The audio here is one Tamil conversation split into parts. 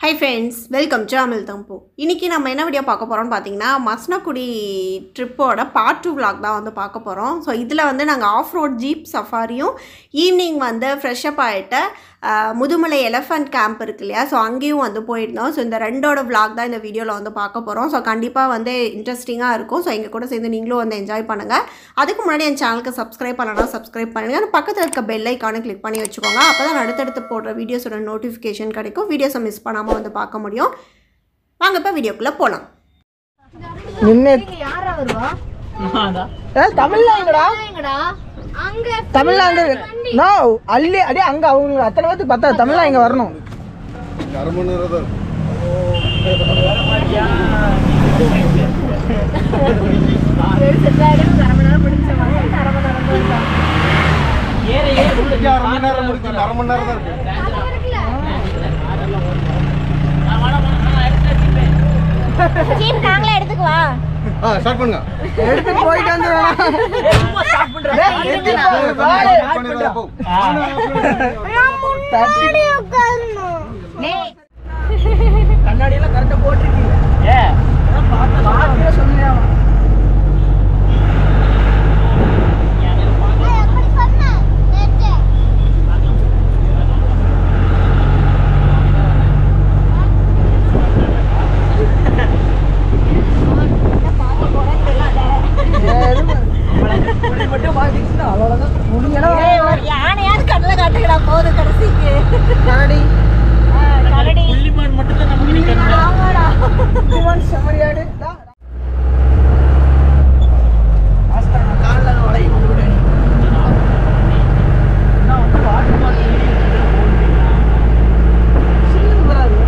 Hi friends, welcome to Amil Thampu. இன்னைக்கு நம்ம என்ன வீடியோ பார்க்க போறோம்னு பாத்தீங்கன்னா மஸ்னகுடி ட்ரிப்போட பார்ட் 2 vlog தான் வந்து பார்க்க போறோம். சோ இதுல வந்து நாங்க ஆஃப் ரோட் ஜீப் சஃபாரியும் ஈவினிங் வந்து ஃப்ரெஷ் அப் ஆயிட்ட முதுமலை எலிஃபண்ட் கேம்ப் இருக்கு இல்லையா, ஸோ அங்கேயும் வந்து போயிருந்தோம். ஸோ இந்த ரெண்டோட விளாக் தான் இந்த வீடியோவில் வந்து பார்க்க போகிறோம். ஸோ கண்டிப்பாக வந்து இன்ட்ரெஸ்டிங்காக இருக்கும். ஸோ எங்கள் கூட சேர்ந்து நீங்களும் வந்து என்ஜாய் பண்ணுங்கள். அதுக்கு முன்னாடி என் சேனலுக்கு சப்ஸ்கிரைப் பண்ணலாம், சப்ஸ்கிரைப் பண்ணுங்கள். பக்கத்தில் இருக்க பெல் ஐக்கானை கிளிக் பண்ணி வச்சுக்கோங்க. அப்போ தான் அடுத்தடுத்து போடுற வீடியோஸோட நோட்டிஃபிகேஷன் கிடைக்கும். வீடியோஸை மிஸ் பண்ணாமல் வந்து பார்க்க முடியும். வாங்க இப்போ வீடியோக்குள்ளே போகலாம். தமிழ்நாடு அள்ளி அடி அங்க அவங்க அத்தனை பேருக்கு பத்தா தமிழ்ல இங்க வரணும். எடுத்துக்குவா ஸ்டார்ட் பண்ணுங்க. எடுத்து போயிட்டு வந்துறோம். கண்ணாடி எல்லாம் கரெக்டா போட்டுருக்கீங்க. சொன்னியா யானையாவது கடலை காட்டுகிறா போது கடைசிக்கு கரடி கரடி புள்ளிமான் மட்டும் தான் நமக்கு நிக்கணும். ஆமாடா புள்ளிமான் செமரியாடு ஆஸ்தான கால்ல வளை விடு. நான் வந்து வாட்டர் பாட்டில் சில்லுன்னு வராது.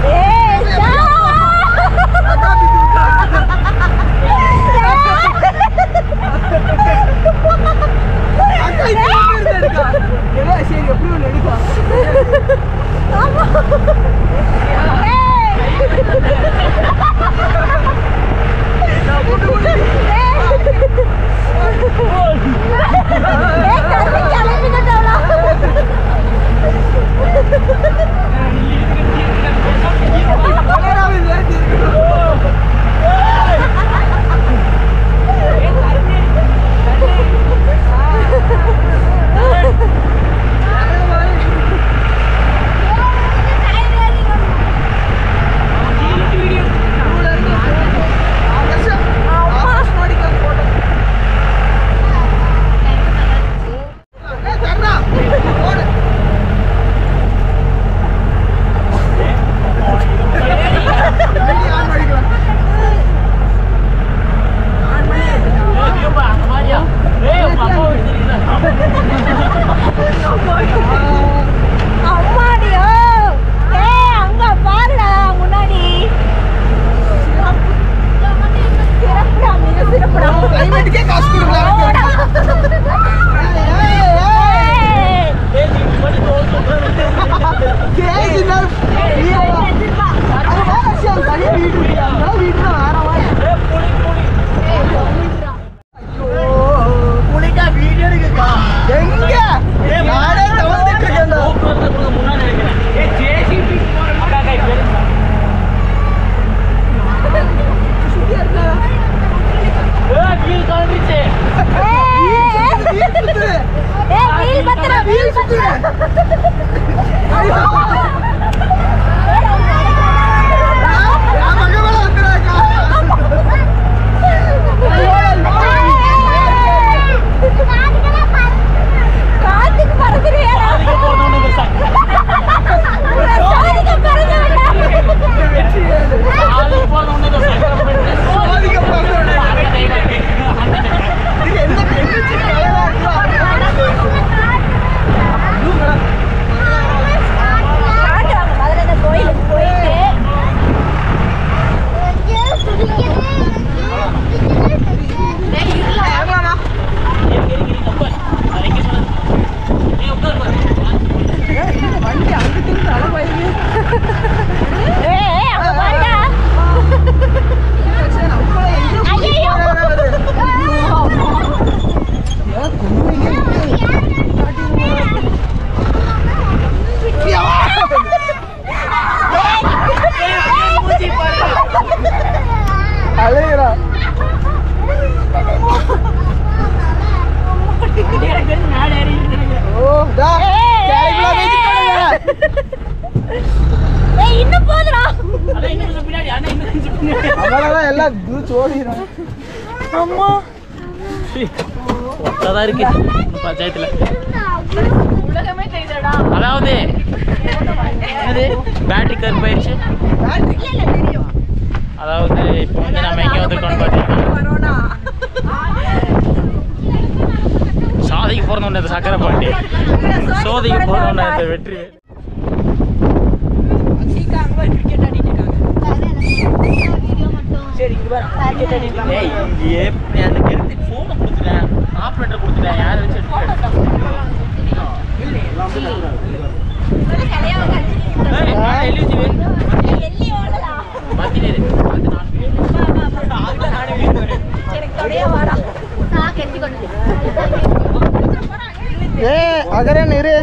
ஏய் பிடிச்சி ஓடிடுறான். அம்மா ஒத்ததான் இருக்கு பஞ்சாயத்துல. அதாவது பேட்டரி கருப்பு போயிடுச்சு. அதாவது இப்போ வந்து நம்ம எங்கே வந்துருக்கோம்னு பார்த்தீங்கன்னா சாதிக்கு போகிறோம் சக்கரை பாண்டி சோதிக்கு போகிறோம் வெற்றி. ஃபோனை கொடுத்துட்டேன், ஆப்ரேட்டர் கொடுத்துட்டேன், யாரை வச்சு अगर निरे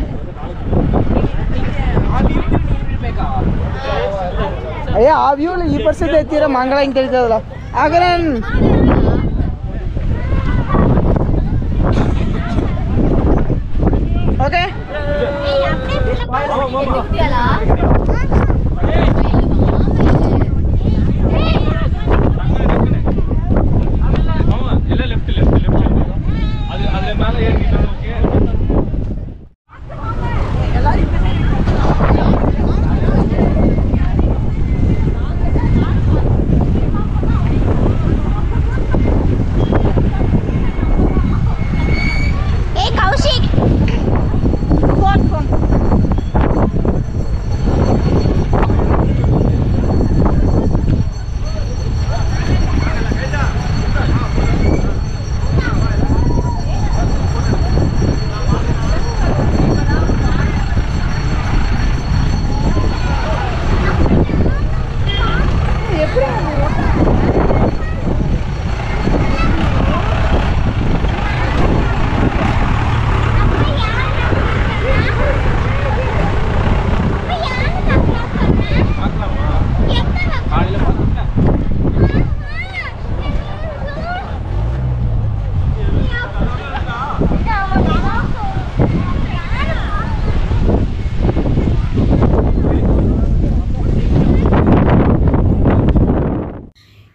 अయ్యా ఆ వ్యూలో ఈ పరిస్థితి ఎత్తిరా మంగళ ఇంక తెలుస్తుందా అగరన్ ఓకే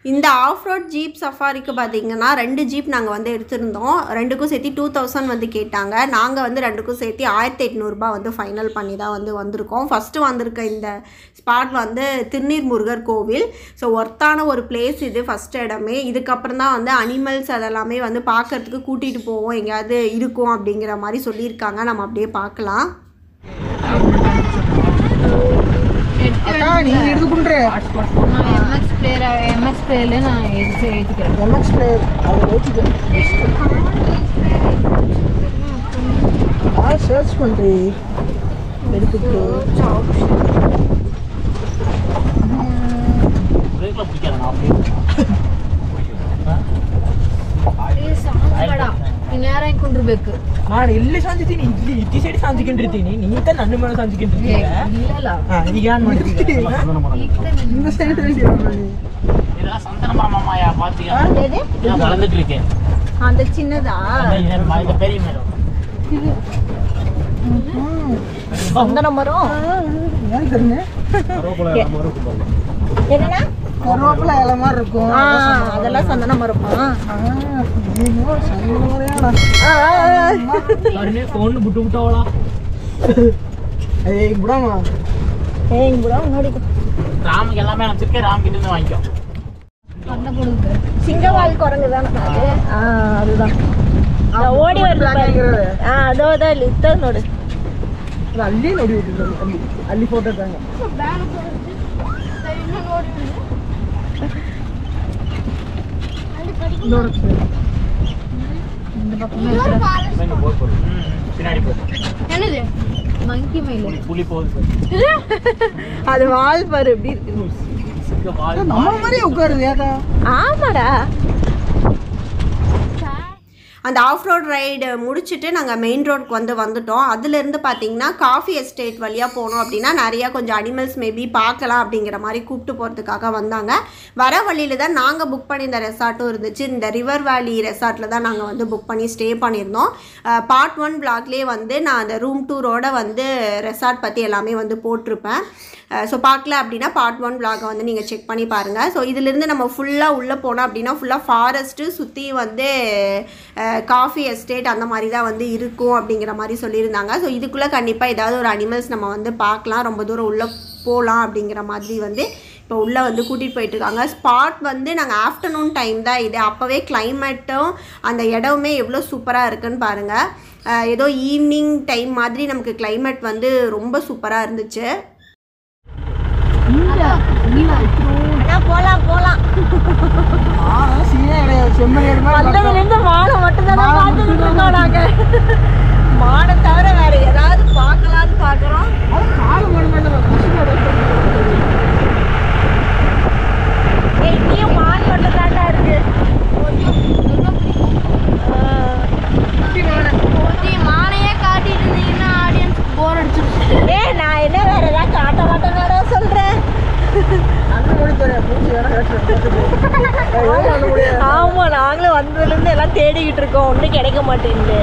இந்த ஆஃப் ரோட் ஜீப் சஃபாரிக்கு பார்த்தீங்கன்னா 2 ஜீப் நாங்கள் வந்து எடுத்திருந்தோம். 2க்கும் சேர்த்து 2000 வந்து கேட்டாங்க. நாங்கள் வந்து 2க்கும் சேர்த்து 1800 ரூபாய் வந்து ஃபைனல் பண்ணி தான் வந்து வந்திருக்கோம். ஃபஸ்ட்டு வந்திருக்க இந்த ஸ்பாட் வந்து திருநீர் முருகர் கோவில். ஸோ ஒர்த்தான ஒரு பிளேஸ் இது ஃபஸ்ட் இடமே. இதுக்கப்புறம் தான் வந்து அனிமல்ஸ் அதெல்லாமே வந்து பார்க்கறதுக்கு கூட்டிகிட்டு போவோம், எங்கேயாவது இருக்கும் அப்படிங்கிற மாதிரி சொல்லியிருக்காங்க. நம்ம அப்படியே பார்க்கலாம். அக்கா நீங்க எடுத்துக்குன்றே MX பிளேயர்ல நான் ஏத்திக்கிறேன். MX பிளேயர் அது ஏத்திக்கிறேன். சர்ச் பண்றே எடுத்துட்டு பிரேக்ல பிடிக்காத நான் அப்படியே ನೇರ ಕೊಂಡ್ರಬೇಕು. ನಾನು ಎಲ್ಲಿ ಸಂಜಿತೀನಿ, ಇಲ್ಲಿ ಇತ್ತಿ ಸೈಡ್ ಸಂಜಿಕೊಂಡಿರ್ತೀನಿ, ನೀತ ನನ್ನ ಮೇಲೆ ಸಂಜಿಕೊಂಡಿರ್ತೀನಿ. ಇಲ್ಲ ಈಗ ಏನ್ ಮಾಡ್ತೀನಿ இந்த சைடு இதெல்லாம் சந்தன மாமாயா பாத்தீங்க நான் வளர்ந்துட்டு இருக்கேன். அந்த சின்னதா இந்த பெரிய மரம் இது சந்தன மரம் ஏன் தெரியல என்னன்னா கருவேப்பிலை இலை மாதிரி இருக்கும். அதெல்லாம் சந்தன மரம். ಫೋನ್ ಬಿಟ್ಟು ಬಿಟ್ಟವಳ ஏய் புடாமா ஏய் புடா ನೋಡಿ ராமுக்கு எல்லாமே அனுப்பிச்சிருக்கேன். ராம் கிட்ட இருந்து வாங்கிக்கோ. பண்ண கொடுங்க. சிங்கவால் குரங்கு தானே அது? அதுதான் ஓடி வருது. அதோ அதோ லிஸ்ட் ನೋಡು. ಅಲ್ಲಿ ನೋಡಿ ಅಲ್ಲಿ ಫೋಟೋ ತಾಂಗ இந்த பக்கமே பின்னாடி போ. என்னது மங்கி மயில் புலி போகுது. அது வால் பாரு எப்படி இருக்கு. நம்ம மாதிரியே உட்காருது ஏக்கா. ஆமாடா. அந்த ஆஃப் ரோட் ரைடு முடிச்சுட்டு நாங்கள் மெயின் ரோடுக்கு வந்துட்டோம். அதுலேருந்து பார்த்தீங்கன்னா காஃபி எஸ்டேட் வழியாக போனோம் அப்படின்னா நிறையா கொஞ்சம் அனிமல்ஸ் மேபி பார்க்கலாம் அப்படிங்கிற மாதிரி கூப்பிட்டு போகிறதுக்காக வந்தாங்க. வர வழியில் தான் நாங்கள் புக் பண்ணியிருந்த ரெசார்ட்டும் இருந்துச்சு. இந்த ரிவர் வேலி ரெசார்ட்டில் தான் நாங்கள் வந்து புக் பண்ணி ஸ்டே பண்ணியிருந்தோம். பார்ட் 1 vlogலேயே வந்து நான் அந்த ரூம் டூரோட வந்து ரெசார்ட் பற்றி எல்லாமே வந்து போட்டிருப்பேன். ஸோ பார்க்கல அப்படின்னா பார்ட் 1 vlog வந்து நீங்கள் செக் பண்ணி பாருங்கள். ஸோ இதிலிருந்து நம்ம ஃபுல்லாக உள்ளே போனோம் அப்படின்னா ஃபுல்லாக ஃபாரஸ்ட்டு சுற்றி வந்து காஃபி எஸ்டேட் அந்த மாதிரி தான் வந்து இருக்கும் அப்படிங்கிற மாதிரி சொல்லியிருந்தாங்க. ஸோ இதுக்குள்ளே கண்டிப்பாக ஏதாவது ஒரு அனிமல்ஸ் நம்ம வந்து பார்க்கலாம், ரொம்ப தூரம் உள்ளே போகலாம் அப்படிங்கிற மாதிரி வந்து இப்போ உள்ளே வந்து கூட்டிகிட்டு போயிட்டுருக்காங்க. ஸ்பாட் வந்து நாங்கள் ஆஃப்டர்நூன் டைம் தான் இது. அப்போவே கிளைமேட்டும் அந்த இடமுமே எவ்வளோ சூப்பராக இருக்குன்னு பாருங்கள். ஏதோ ஈவினிங் டைம் மாதிரி நமக்கு கிளைமேட் வந்து ரொம்ப சூப்பராக இருந்துச்சு. போலாம் செம்மறியாடு மானை மட்டும்தான் பார்த்துக்கிட்டு இருக்கோம். நாங்கள் மானை தவிர வேற ஏதாவது பார்க்கலான்னு பார்க்குறோம். நீயும் மான் மட்டும் தாண்டா இருக்கு. மானையே காட்டிட்டு இருந்தீங்கன்னா ஆடியன்ஸ் போர் அடிச்சிருச்சு. நான் என்ன வேற ஏதாவது காட்ட மாட்டேன்னா சொல்றேன். ஆமா, நாங்களும் வந்ததுல இருந்து எல்லாம் தேடிக்கிட்டு இருக்கோம், ஒன்றும் கிடைக்க மாட்டேங்குது.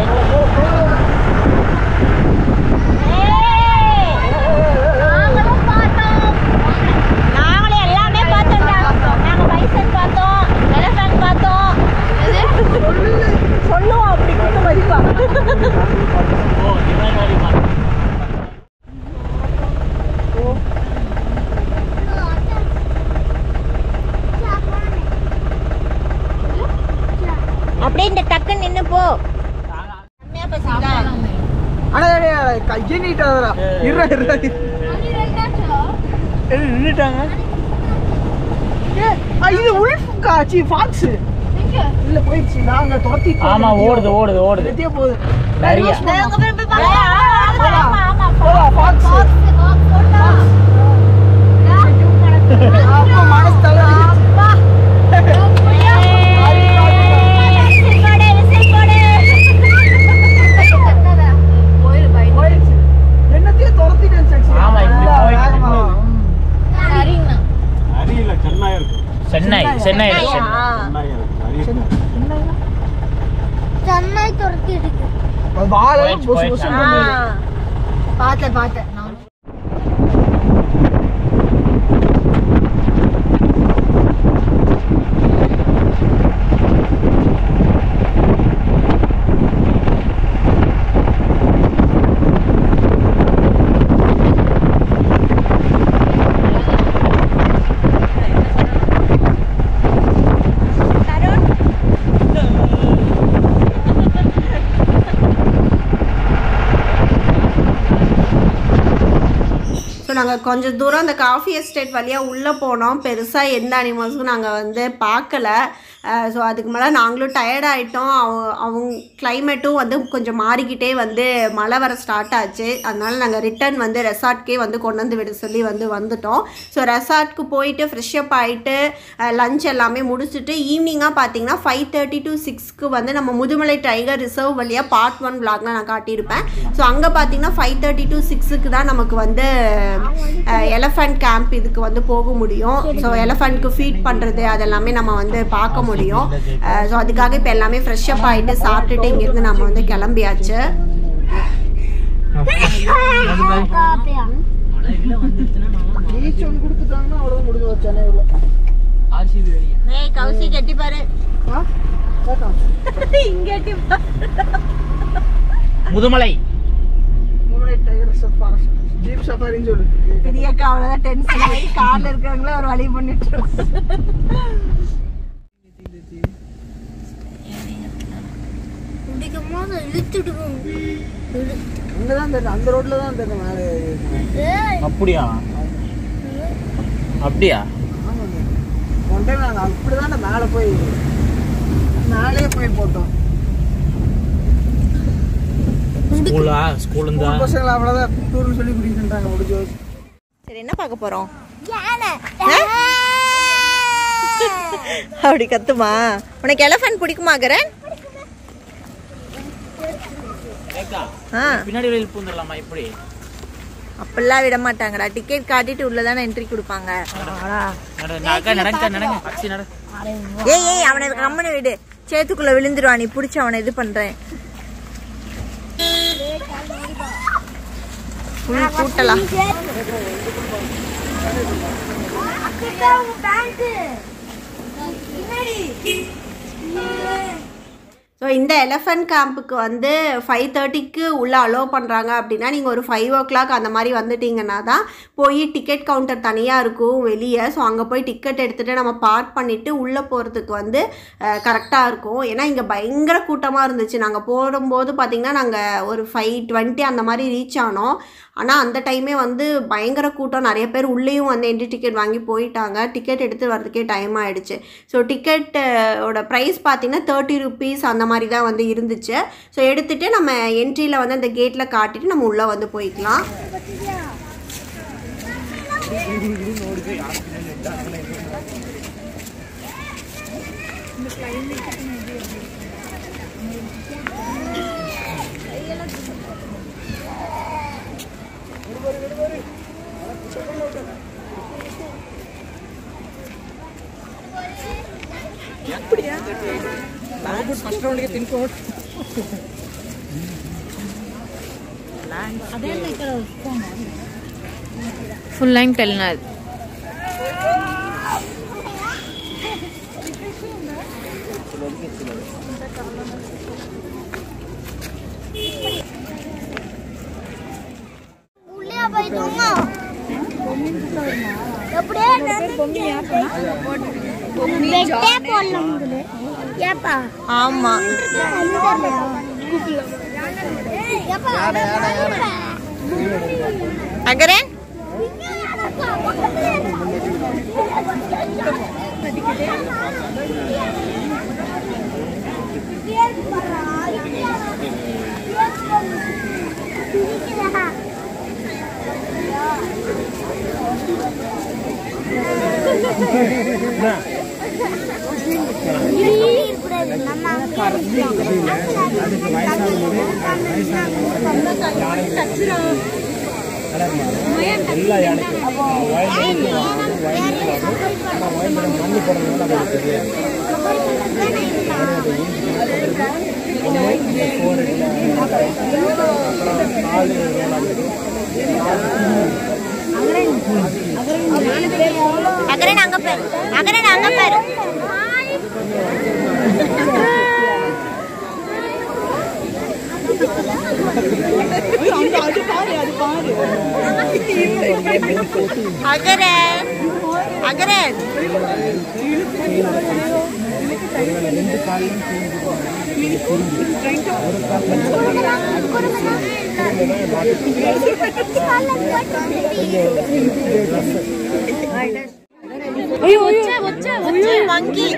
நாங்களும் எல்லாமே பார்த்தோம்டா. நாங்கள் பைசன் பார்த்தோம், எலஃபண்ட் பார்த்தோம். சொல்லுவோம் அப்படி கொடுத்து மதிப்பா. அப்படியே இந்த டக்கு நின்று போ. நின்னுட்டாங்க. இது உல்ஃப் காட்சி ஃபாக்ஸ் இல்ல போயிடுச்சு. நாங்க துரத்தி ஆமா ஓடுது போகுது நிறைய. சென்னை துரத்தி இருக்கு. பார்த்தேன் நாங்கள் கொஞ்சம் தூரம் அந்த காஃபி எஸ்டேட் வழியாக உள்ளே போனோம். பெருசாக எந்த அனிமல்ஸும் நாங்கள் வந்து பார்க்கல. ஸோ அதுக்கு மேலே நாங்களும் டயர்ட் ஆகிட்டோம். அவங்க கிளைமேட்டும் வந்து கொஞ்சம் மாறிக்கிட்டே வந்து மழை வர ஸ்டார்ட் ஆச்சு. அதனால் நாங்கள் ரிட்டன் வந்து ரெசார்ட்கே வந்து கொண்டு வந்து விட சொல்லி வந்துட்டோம். ஸோ ரெசார்ட்க்கு போயிட்டு ஃப்ரெஷ்அப் ஆகிட்டு லஞ்ச் எல்லாமே முடிச்சுட்டு ஈவினிங்காக பார்த்தீங்கன்னா 5:30 to 6க்கு வந்து நம்ம முதுமலை டைகர் ரிசர்வ் வழியாக பார்ட் 1 vlogலாம் நான் காட்டியிருப்பேன். ஸோ அங்கே பார்த்தீங்கன்னா 5:30 to 6க்கு தான் நமக்கு வந்து எலஃபண்ட் கேம்ப் இதுக்கு வந்து போக முடியும். ஸோ எலஃபண்ட்க்கு ஃபீட் பண்ணுறது அதெல்லாமே நம்ம வந்து பார்க்க முடியும். ஸோ அதுக்காக இப்போ எல்லாமே ஃப்ரெஷ்அப் ஆகிட்டு சாப்பிட்டுட்டு இங்கேருந்து நம்ம வந்து கிளம்பியாச்சு. கௌசி கட்டி பாரு. முதுமலை ஜீப் சஃபாரின்னு சொல்லு. பெரிய அவ்வளோதான் டென்ஷன் ஆகி காரில் இருக்கிறவங்கள ஒரு வழி பண்ணிட்டு அந்த ரோட்ல தான் மேலே. அப்படியா ஒன் டைம் நாங்கள் அப்படிதான் மேலே போய் போட்டோம். ஸ்கூல் பசங்களை அவ்வளோதான் டூர்னு சொல்லி குடிக்கிட்டாங்க முடிஞ்சு. சரி, என்ன பார்க்க போகிறோம்? அப்படி கத்துமா? உனக்கு எலஃபண்ட் பிடிக்குமா கரண்? பின்னாடி வெளியில் பூந்துடலாமா இப்படி? அப்பெல்லாம் விட மாட்டாங்கடா. டிக்கெட் காட்டிட்டு உள்ளதானே என்ட்ரி கொடுப்பாங்க. ஏய் ஏய் அவனை கம்மனு விடு, சேத்துக்குள்ள விழுந்துருவா. நீ பிடிச்சி அவனை இது பண்றேன். கூட்டலாம். ஸோ இந்த எலஃபண்ட் கேம்புக்கு வந்து 5:30க்கு உள்ளே அலோவ் பண்ணுறாங்க அப்படின்னா நீங்கள் ஒரு 5 o'clock அந்த மாதிரி வந்துட்டிங்கன்னா தான் போய் டிக்கெட் கவுண்டர் தனியாக இருக்கும் வெளியே. ஸோ அங்கே போய் டிக்கெட் எடுத்துகிட்டு நம்ம பார்க் பண்ணிவிட்டு உள்ளே போகிறதுக்கு வந்து கரெக்டாக இருக்கும். ஏன்னா இங்கே பயங்கர கூட்டமாக இருந்துச்சு. நாங்கள் போடும்போது பார்த்திங்கன்னா நாங்கள் ஒரு 5:20 அந்த மாதிரி ரீச் ஆனோம். ஆனால் அந்த டைமே வந்து பயங்கர கூட்டம். நிறைய பேர் உள்ளேயும் வந்து என்ட்ரி டிக்கெட் வாங்கி போயிட்டாங்க. டிக்கெட் எடுத்து வரதுக்கே டைம் ஆகிடுச்சு. ஸோ டிக்கெட்டோட ப்ரைஸ் பார்த்திங்கன்னா 30 rupees அந்த மாதிரி தான் வந்து இருந்துச்சு. ஸோ எடுத்துகிட்டு நம்ம என்ட்ரியில் வந்து அந்த கேட்டில் காட்டிட்டு நம்ம உள்ளே வந்து போய்க்கலாம். ఫుల్ లైన్ వెళ్ళినది. ஆமா அகரே எல்லா யானைக்கும் மண்ணு போடுறதுனால அது தெரியாது. அகரே நாங்க பேரு அகரே நாங்க பேரு அகரே அகரே monkey.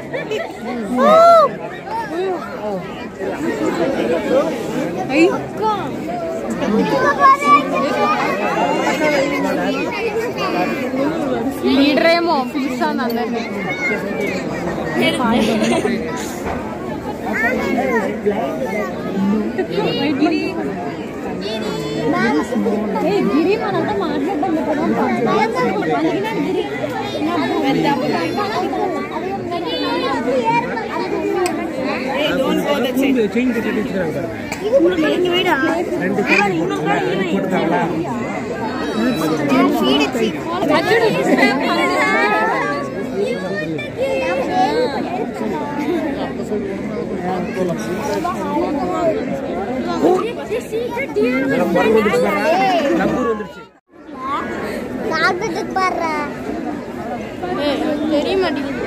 లీడర్ ఏమో పిలుస్తాను అందరినీ. గిరి మనంతా మాట్లాడడం தெரிய மாட்டேங்குது.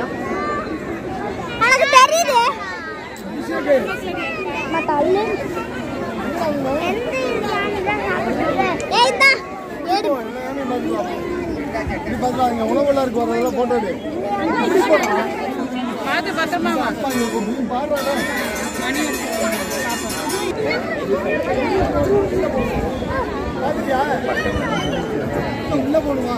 எனக்கு தெரியுது. உணவுல இருக்கு வரதெல்லாம் போட்டோ பார்த்து பத்திரமா உள்ள போடுவா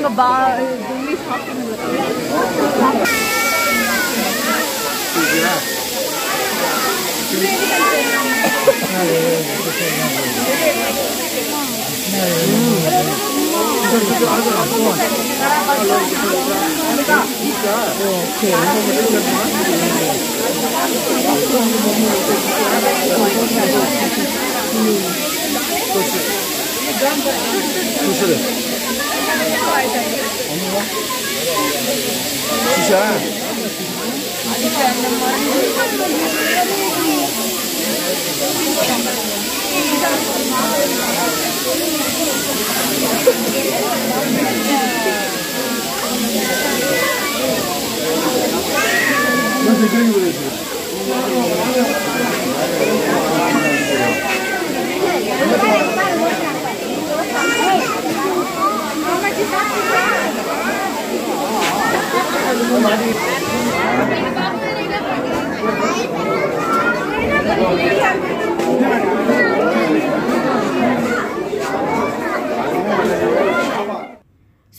பாருங்க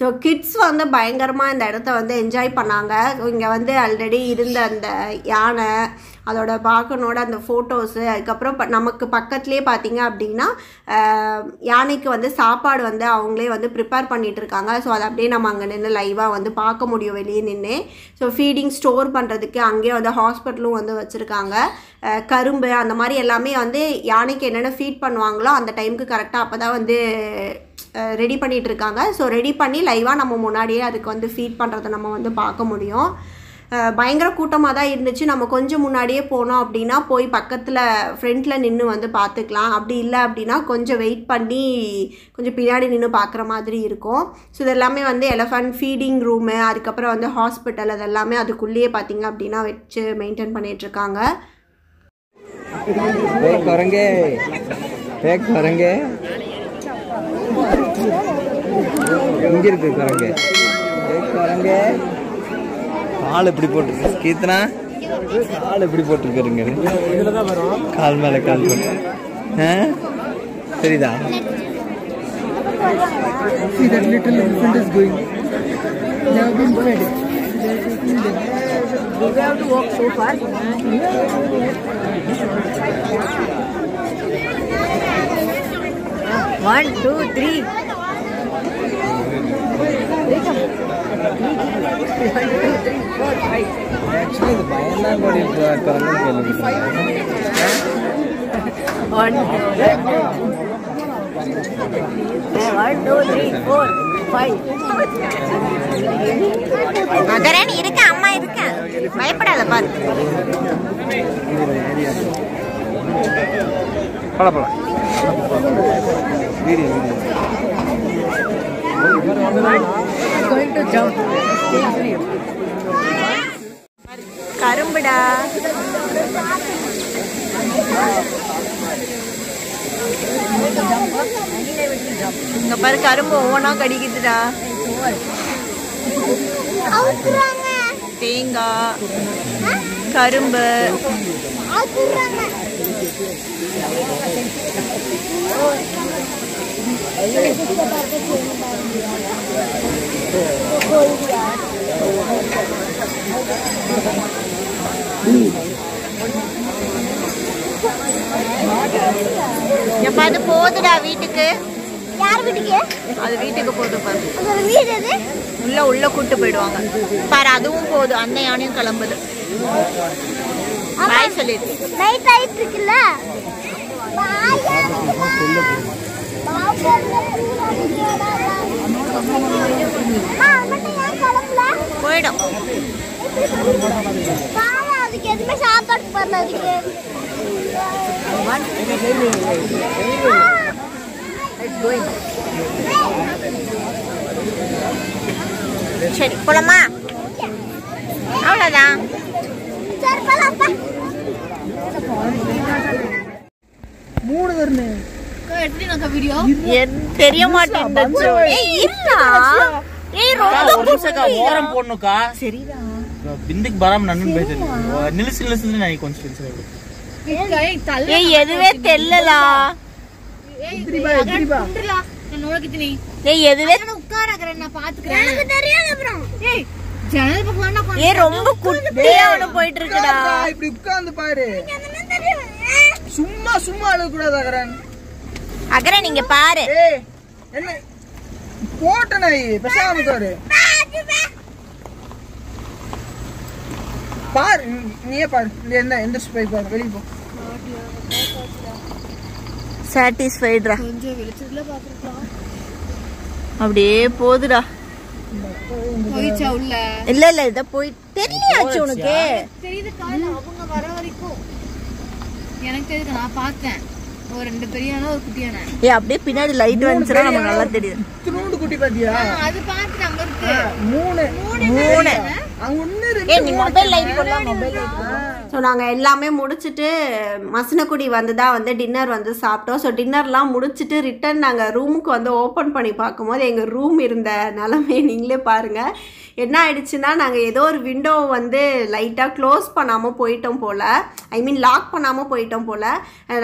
ஸோ கிட்ஸ் வந்து பயங்கரமாக இந்த இடத்த வந்து என்ஜாய் பண்ணாங்க. இங்கே வந்து ஆல்ரெடி இருந்த அந்த யானை, அதோட பார்க்கனோட அந்த ஃபோட்டோஸு, அதுக்கப்புறம் நமக்கு பக்கத்துலேயே பார்த்திங்க அப்படின்னா யானைக்கு வந்து சாப்பாடு வந்து அவங்களே வந்து ப்ரிப்பேர் பண்ணிகிட்டு இருக்காங்க. ஸோ அதை அப்படியே நம்ம அங்கே நின்று லைவாக வந்து பார்க்க முடியும் வெளியே நின்று. ஸோ ஃபீடிங் ஸ்டோர் பண்ணுறதுக்கு அங்கேயே வந்து ஹாஸ்பிட்டலும் வந்து வச்சுருக்காங்க. கரும்பு அந்த மாதிரி எல்லாமே வந்து யானைக்கு என்னென்ன ஃபீட் பண்ணுவாங்களோ அந்த டைமுக்கு கரெக்டாக அப்போ தான் வந்து ரெடி பண்ணிகிட்டு இருக்காங்க. ஸோ ரெடி பண்ணி லைவாக நம்ம முன்னாடியே அதுக்கு வந்து ஃபீட் பண்ணுறதை நம்ம வந்து பார்க்க முடியும். பயங்கர கூட்டமாக தான் இருந்துச்சு. நம்ம கொஞ்சம் முன்னாடியே போனோம் அப்படின்னா போய் பக்கத்தில் ஃப்ரண்ட்டில் நின்று வந்து பார்த்துக்கலாம். அப்படி இல்லை அப்படின்னா கொஞ்சம் வெயிட் பண்ணி கொஞ்சம் பின்னாடி நின்று பார்க்குற மாதிரி இருக்கும். ஸோ இது எல்லாமே வந்து எலஃபண்ட் ஃபீடிங் ரூமு, அதுக்கப்புறம் வந்து ஹாஸ்பிட்டல், அது எல்லாமே அதுக்குள்ளேயே பார்த்திங்க அப்படின்னா வச்சு மெயின்டைன் பண்ணிகிட்ருக்காங்க. இங்க இருக்கு குரங்கு. கால் எப்படி போட்டுருக்கு கீர்த்தனா, கால் எப்படி போட்டுருக்குங்க, கால் மேல கால் போட்டு சரிதா? See that little elephant is going. They have been fed. We have to walk so far. 1 2 3 Actually, the பயம்தான் கூட குரங்கு கேள்விப்பட்டேன். 1 2 3 4 5 மகரன் இருக்க, அம்மா இருக்க, பயப்படாத பாரு. பழப்பழம் வீடியோ going to jump. கரும்புடா. இங்க பாரு கரும்பு ஒவ்வொன்றா கடிக்குதுடா. தேங்காய், கரும்பு, எப்ப அது போகுதுடா வீட்டுக்கு. யார் வீட்டுக்கு? அது வீட்டுக்கு போகுது பாரு. அது வீடு எது? உள்ள கூட்டு போயிடுவாங்க பாரு. அதுவும் போகுது, அந்த யானையும் கிளம்புது. பாய் சொல்லிடு. நைட் ஆயிட்டு இருக்குல்ல. போயிடும். அதுக்கு எதுவுமே சாப்பாடு பண்ணல. சரி போலாமா? அவ்வளோதான். சரி போலாம்ப்பா. 3 தரனே தெரிய மாட்டேங்குது. ஓரம் போடணுக்கா. சரிடா பிந்துக்கு பராம நன்னு பேசுறேன். நிலுசு நான் கொஞ்சம் எதுவே தெரியலா. எதுவே ரொம்ப குட்டியா ஒண்ணு போயிட்டு இருக்குடா. இப்படி உட்கார்ந்து பாரு. சும்மா சும்மா அழுக கூடாது அகரன். அகரன் நீங்க பாரு. என்ன போட்ட நாய் பேசாம பாரு. பாரு நீயே பாரு. என்ன எந்த ஸ்பை பாரு. வெளிய போ. சாட்டிஸ்ஃபைட்ரா. அப்படியே போகுதுடா. இல்ல இத போய் தெரியலையாச்சு உனக்கு. எனக்கு தெரியுது, நான் பார்த்தேன். ஒரு 2 பெரியான ஒரு குட்டியான. அப்படியே பின்னாடி லைட் வந்துச்சுன்னா நமக்கு நல்லா தெரியுது. இத்துணூண்டு குட்டி பாத்தியா? அது பார்த்துட்டு அங்க இருக்கு. 3 அங்க ஒண்ணு இருக்கு. நீ மொபைல் லைட் போடலாம். Mobile light. ஸோ நாங்கள் எல்லாமே முடிச்சுட்டு மசனக்குடி வந்து தான் வந்து டின்னர் வந்து சாப்பிட்டோம். ஸோ டின்னர்லாம் முடிச்சுட்டு ரிட்டன் நாங்கள் ரூமுக்கு வந்து ஓப்பன் பண்ணி பார்க்கும்போது எங்கள் ரூம் இருந்த நிலமையை நீங்களே பாருங்கள். என்ன ஆயிடுச்சுன்னா நாங்கள் ஏதோ ஒரு விண்டோவை வந்து லைட்டாக க்ளோஸ் பண்ணாமல் போயிட்டோம் போல். லாக் பண்ணாமல் போயிட்டோம் போல்.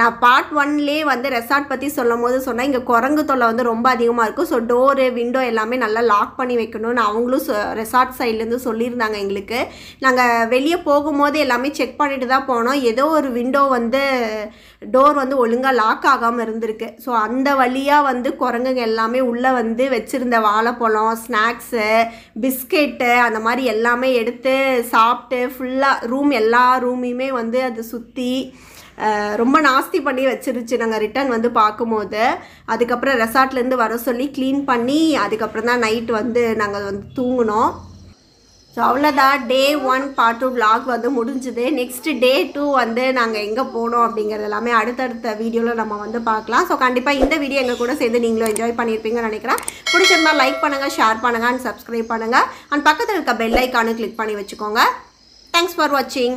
நான் பார்ட் 1லே வந்து ரெசார்ட் பற்றி சொல்லும் போது சொன்னேன், இங்கே குரங்கு தொல்லை வந்து ரொம்ப அதிகமாக இருக்கும். ஸோ டோரு விண்டோ எல்லாமே நல்லா லாக் பண்ணி வைக்கணும்னு அவங்களும் ரெசார்ட் சைட்லேருந்து சொல்லியிருந்தாங்க எங்களுக்கு. நாங்கள் வெளியே போகும்போது எல்லாமே செக் பண்ணிட்டு தான் போனோம். ஏதோ ஒரு விண்டோ வந்து டோர் வந்து ஒழுங்காக லாக் ஆகாமல் இருந்திருக்கு. ஸோ அந்த வழியாக வந்து குரங்குங்க எல்லாமே உள்ளே வந்து வச்சுருந்த வாழைப்பழம், ஸ்நாக்ஸு, பிஸ்கெட்டு அந்த மாதிரி எல்லாமே எடுத்து சாப்பிட்டு ஃபுல்லாக எல்லா ரூமையுமே வந்து அது சுற்றி ரொம்ப நாஸ்தி பண்ணி வச்சிருச்சு. நாங்கள் ரிட்டன் வந்து பார்க்கும்போது அதுக்கப்புறம் ரெசார்ட்லேருந்து வர சொல்லி க்ளீன் பண்ணி அதுக்கப்புறம் தான் நைட் வந்து நாங்கள் வந்து தூங்கினோம். ஸோ அவ்வளோதான். டே 1 பார்ட் 2 vlog வந்து முடிஞ்சுது. நெக்ஸ்ட் டே 2 வந்து நாங்கள் எங்கே போனோம் அப்படிங்கிறது எல்லாமே அடுத்தடுத்த வீடியோவில் நம்ம வந்து பார்க்கலாம். ஸோ கண்டிப்பாக இந்த வீடியோ எங்கள் கூட சேர்ந்து நீங்களும் என்ஜாய் பண்ணியிருப்பீங்கன்னு நினைக்கிறேன். பிடிச்சிருந்தா லைக் பண்ணுங்கள், ஷேர் பண்ணுங்கள் அண்ட் சப்ஸ்கிரைப் பண்ணுங்கள். அண்ட் பக்கத்தில் இருக்க பெல் ஐக்கானு கிளிக் பண்ணி வச்சுக்கோங்க. தேங்க்ஸ் ஃபார் வாட்சிங்.